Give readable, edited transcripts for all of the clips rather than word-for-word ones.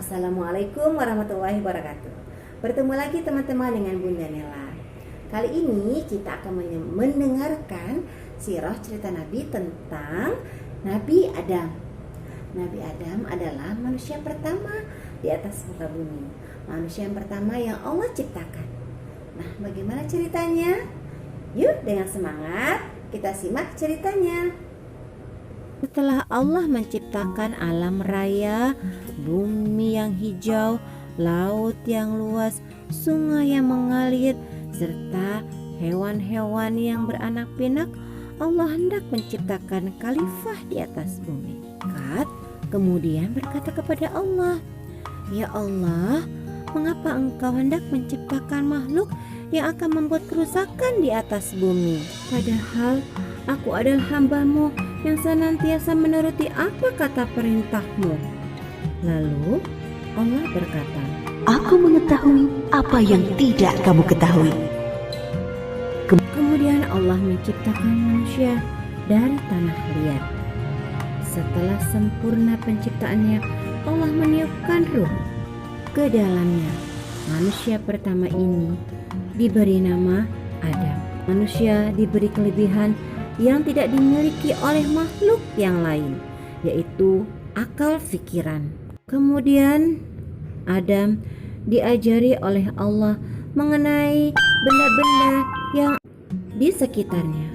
Assalamualaikum warahmatullahi wabarakatuh. Bertemu lagi teman-teman dengan Bunda Nela. Kali ini kita akan mendengarkan sirah cerita Nabi tentang Nabi Adam. Nabi Adam adalah manusia pertama di atas muka bumi, manusia yang pertama yang Allah ciptakan. Nah, bagaimana ceritanya? Yuk, dengan semangat kita simak ceritanya. Setelah Allah menciptakan alam raya, bumi yang hijau, laut yang luas, sungai yang mengalir, serta hewan-hewan yang beranak pinak, Allah hendak menciptakan khalifah di atas bumi. Kat kemudian berkata kepada Allah, "Ya Allah, mengapa Engkau hendak menciptakan makhluk yang akan membuat kerusakan di atas bumi? Padahal aku adalah hamba-Mu yang senantiasa menuruti apa kata perintah-Mu." Lalu Allah berkata, "Aku mengetahui apa yang tidak kamu ketahui." Kemudian Allah menciptakan manusia dari tanah liat. Setelah sempurna penciptaannya, Allah meniupkan ruh ke dalamnya. Manusia pertama ini diberi nama Adam. Manusia diberi kelebihan yang tidak dimiliki oleh makhluk yang lain, yaitu akal pikiran. Kemudian Adam diajari oleh Allah mengenai benda-benda yang di sekitarnya.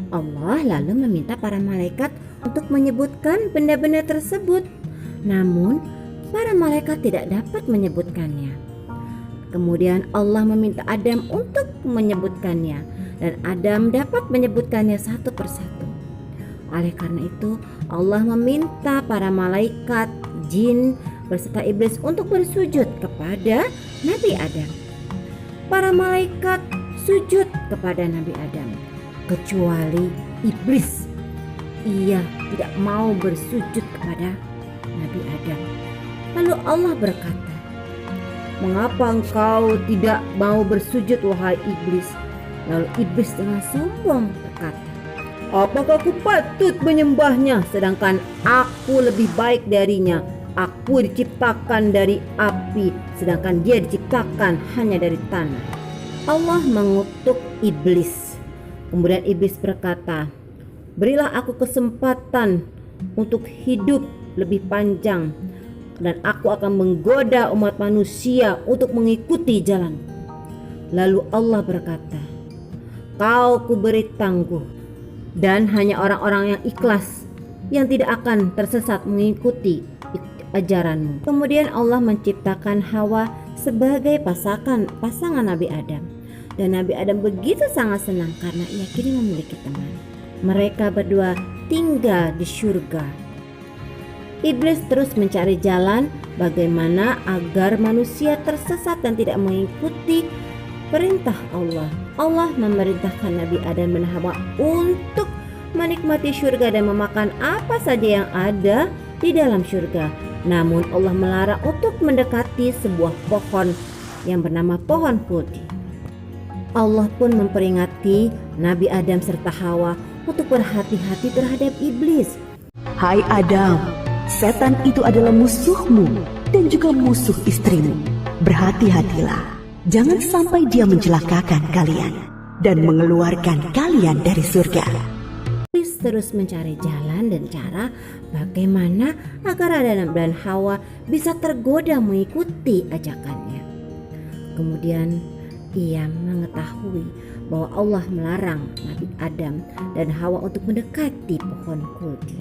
Allah lalu meminta para malaikat untuk menyebutkan benda-benda tersebut, namun para malaikat tidak dapat menyebutkannya. Kemudian Allah meminta Adam untuk menyebutkannya, dan Adam dapat menyebutkannya satu persatu. Oleh karena itu, Allah meminta para malaikat, jin, beserta iblis untuk bersujud kepada Nabi Adam. Para malaikat sujud kepada Nabi Adam, kecuali iblis. Ia tidak mau bersujud kepada Nabi Adam. Lalu Allah berkata, "Mengapa engkau tidak mau bersujud, wahai iblis?" Lalu iblis dengan sombong berkata, "Apakah aku patut menyembahnya sedangkan aku lebih baik darinya? Aku diciptakan dari api sedangkan dia diciptakan hanya dari tanah." Allah mengutuk iblis. Kemudian iblis berkata, "Berilah aku kesempatan untuk hidup lebih panjang, dan aku akan menggoda umat manusia untuk mengikuti jalanku." Lalu Allah berkata, "Kau kuberi tangguh, dan hanya orang-orang yang ikhlas yang tidak akan tersesat mengikuti ajaranmu." Kemudian Allah menciptakan Hawa sebagai pasangan Nabi Adam, dan Nabi Adam begitu sangat senang karena ia kini memiliki teman. Mereka berdua tinggal di surga. Iblis terus mencari jalan bagaimana agar manusia tersesat dan tidak mengikuti perintah Allah. Allah memerintahkan Nabi Adam dan Hawa untuk menikmati surga dan memakan apa saja yang ada di dalam surga. Namun Allah melarang untuk mendekati sebuah pohon yang bernama pohon kulti. Allah pun memperingati Nabi Adam serta Hawa untuk berhati-hati terhadap iblis. "Hai Adam, setan itu adalah musuhmu dan juga musuh istrimu. Berhati-hatilah, jangan sampai dia mencelakakan kalian dan mengeluarkan kalian dari surga." Iblis terus mencari jalan dan cara bagaimana agar Adam dan Hawa bisa tergoda mengikuti ajakannya. Kemudian ia mengetahui bahwa Allah melarang Nabi Adam dan Hawa untuk mendekati pohon kulti.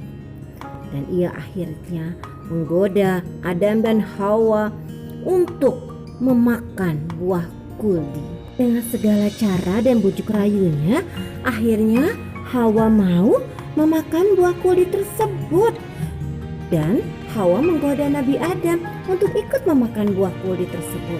Dan ia akhirnya menggoda Adam dan Hawa untuk memakan buah kulti. Dengan segala cara dan bujuk rayunya, akhirnya Hawa mau memakan buah kulti tersebut. Dan Hawa menggoda Nabi Adam untuk ikut memakan buah kulti tersebut.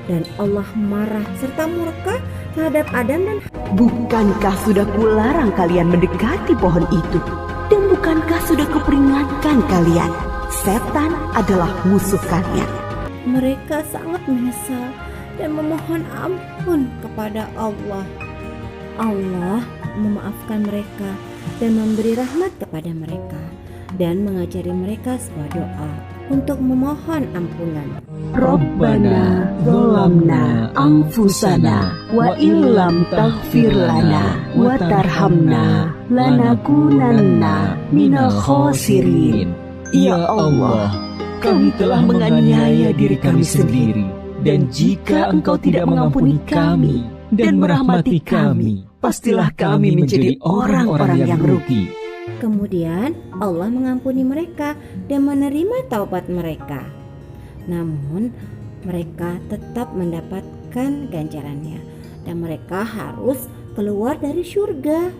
Dan Allah marah serta murka terhadap Adam dan Hawa. "Bukankah sudah kularang kalian mendekati pohon itu? Dan bukankah sudah kuperingatkan kalian? Setan adalah musuh kalian." Mereka sangat menyesal dan memohon ampun kepada Allah. Allah memaafkan mereka dan memberi rahmat kepada mereka dan mengajari mereka sebuah doa. untuk memohon ampunan. Rabbana zalamna anfusana wa illam taghfir lana wa tarhamna lanakunanna minal khasirin. Ya Allah, kami telah menganiaya diri kami sendiri, dan jika Engkau tidak mengampuni kami dan merahmati kami, pastilah kami menjadi orang-orang yang rugi. Kemudian Allah mengampuni mereka dan menerima taubat mereka. Namun mereka tetap mendapatkan ganjarannya dan mereka harus keluar dari surga.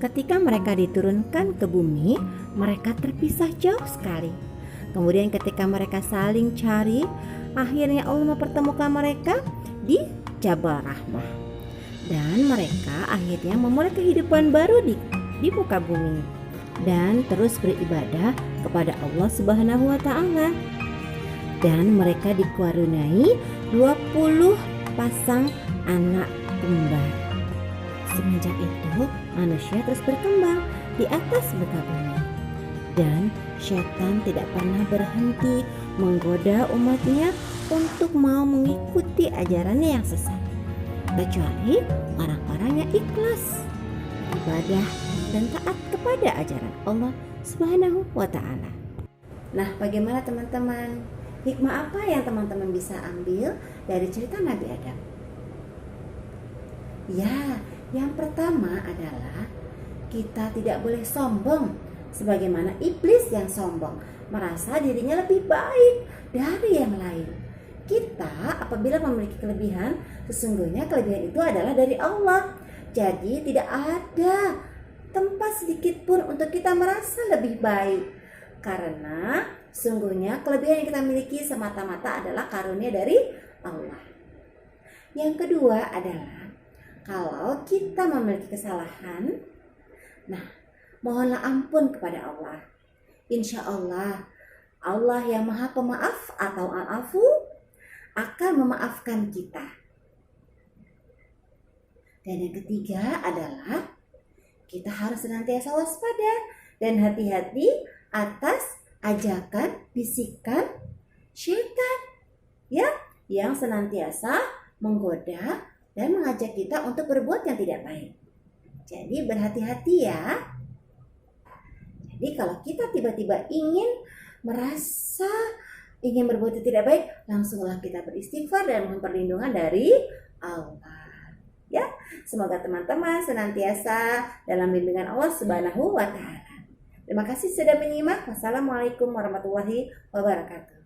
Ketika mereka diturunkan ke bumi, mereka terpisah jauh sekali. Kemudian ketika mereka saling cari, akhirnya Allah mempertemukan mereka di Jabal Rahmah. Dan mereka akhirnya memulai kehidupan baru di muka bumi dan terus beribadah kepada Allah Subhanahu wa taala. Dan mereka dikaruniai 20 pasang anak kembar. Semenjak itu manusia terus berkembang di atas muka bumi. Dan syaitan tidak pernah berhenti menggoda umatnya untuk mau mengikuti ajarannya yang sesat, kecuali orang-orang yang ikhlas beribadah dan taat kepada ajaran Allah Subhanahu wa taala. Nah, bagaimana teman-teman? Hikmah apa yang teman-teman bisa ambil dari cerita Nabi Adam? Ya, yang pertama adalah kita tidak boleh sombong sebagaimana iblis yang sombong, merasa dirinya lebih baik dari yang lain. Kita apabila memiliki kelebihan, sesungguhnya kelebihan itu adalah dari Allah. Jadi tidak ada tempat sedikit pun untuk kita merasa lebih baik, karena sungguhnya kelebihan yang kita miliki semata-mata adalah karunia dari Allah. Yang kedua adalah kalau kita memiliki kesalahan, nah mohonlah ampun kepada Allah. Insya Allah, Allah yang maha pemaaf atau al-afu akan memaafkan kita. Dan yang ketiga adalah kita harus senantiasa waspada dan hati-hati atas ajakan, bisikan syaitan ya, yang senantiasa menggoda dan mengajak kita untuk berbuat yang tidak baik. Jadi berhati-hati ya. Jadi kalau kita tiba-tiba ingin berbuat yang tidak baik, langsunglah kita beristighfar dan mohon perlindungan dari Allah. Ya, semoga teman-teman senantiasa dalam bimbingan Allah Subhanahu wa taala. Terima kasih sudah menyimak. Wassalamualaikum warahmatullahi wabarakatuh.